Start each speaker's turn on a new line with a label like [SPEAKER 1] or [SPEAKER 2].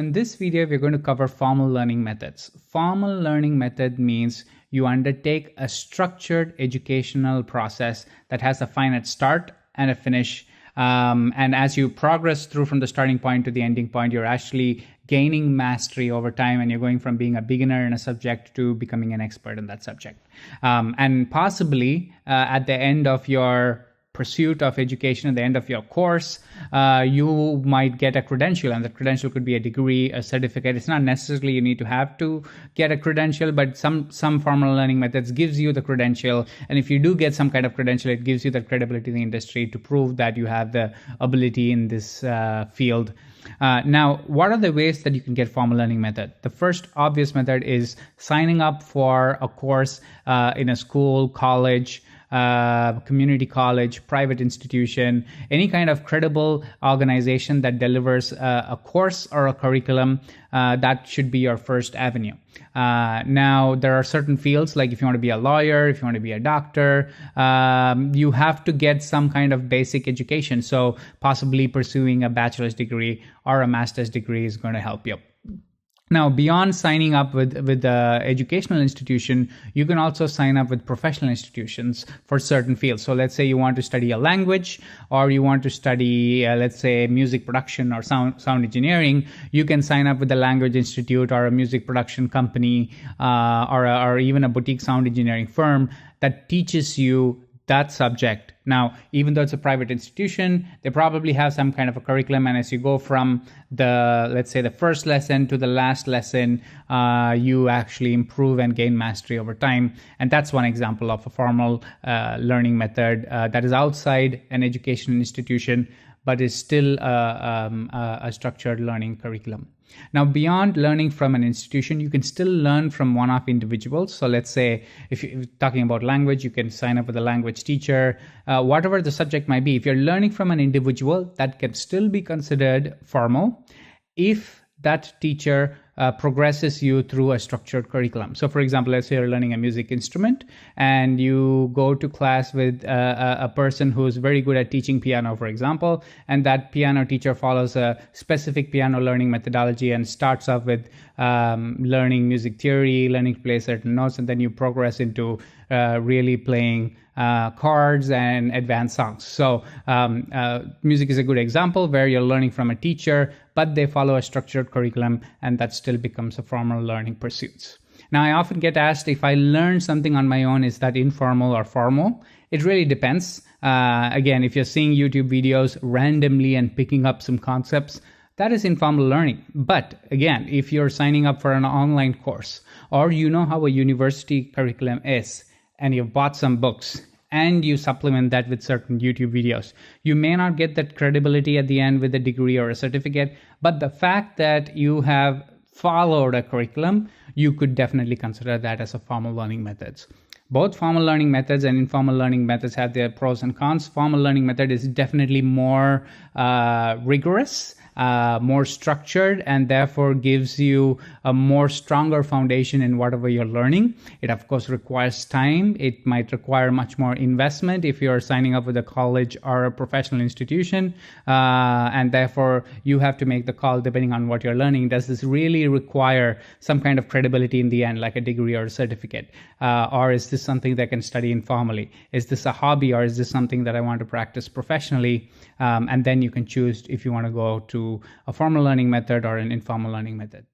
[SPEAKER 1] in this video, we're going to cover formal learning methods. Formal learning method means you undertake a structured educational process that has a finite start and a finish. And as you progress through from the starting point to the ending point, you're actually gaining mastery over time, and you're going from being a beginner in a subject to becoming an expert in that subject. And possibly at the end of your pursuit of education, at the end of your course, you might get a credential, and the credential could be a degree, a certificate. It's not necessarily you need to have to get a credential, but some formal learning methods gives you the credential. And if you do get some kind of credential, it gives you the credibility in the industry to prove that you have the ability in this field. Now, what are the ways that you can get formal learning method? The first obvious method is signing up for a course in a school, college, community college, private institution, any kind of credible organization that delivers a course or a curriculum. That should be your first avenue. Now, there are certain fields, like if you want to be a lawyer, if you want to be a doctor, you have to get some kind of basic education. So possibly pursuing a bachelor's degree or a master's degree is going to help you. Now, beyond signing up with the educational institution, you can also sign up with professional institutions for certain fields. So let's say you want to study a language, or you want to study, let's say, music production or sound engineering. You can sign up with the language institute or a music production company, or even a boutique sound engineering firm that teaches you that subject. Now, even though it's a private institution, they probably have some kind of a curriculum, and as you go from let's say the first lesson to the last lesson, you actually improve and gain mastery over time. And that's one example of a formal learning method that is outside an educational institution, but is still a structured learning curriculum. Now, beyond learning from an institution, you can still learn from one-off individuals. So let's say if you're talking about language, you can sign up with a language teacher, whatever the subject might be. If you're learning from an individual, that can still be considered formal if that teacher progresses you through a structured curriculum. So for example, let's say you're learning a music instrument and you go to class with a person who's very good at teaching piano, for example, and that piano teacher follows a specific piano learning methodology and starts off with learning music theory, learning to play certain notes, and then you progress into really playing chords and advanced songs. So music is a good example where you're learning from a teacher, but they follow a structured curriculum, and that still becomes a formal learning pursuits. Now, I often get asked if I learn something on my own, is that informal or formal? It really depends. Again, if you're seeing YouTube videos randomly and picking up some concepts, that is informal learning. But again, if you're signing up for an online course, or you know how a university curriculum is, and you've bought some books and you supplement that with certain YouTube videos, you may not get that credibility at the end with a degree or a certificate, but the fact that you have followed a curriculum, you could definitely consider that as a formal learning methods. Both formal learning methods and informal learning methods have their pros and cons. Formal learning method is definitely more rigorous, more structured, and therefore gives you a more stronger foundation in whatever you're learning. It of course requires time. It might require much more investment if you're signing up with a college or a professional institution, and therefore you have to make the call depending on what you're learning. Does this really require some kind of credibility in the end, like a degree or a certificate, or is this something that I can study informally? Is this a hobby, or is this something that I want to practice professionally? And then you can choose if you want to go to a formal learning method or an informal learning method.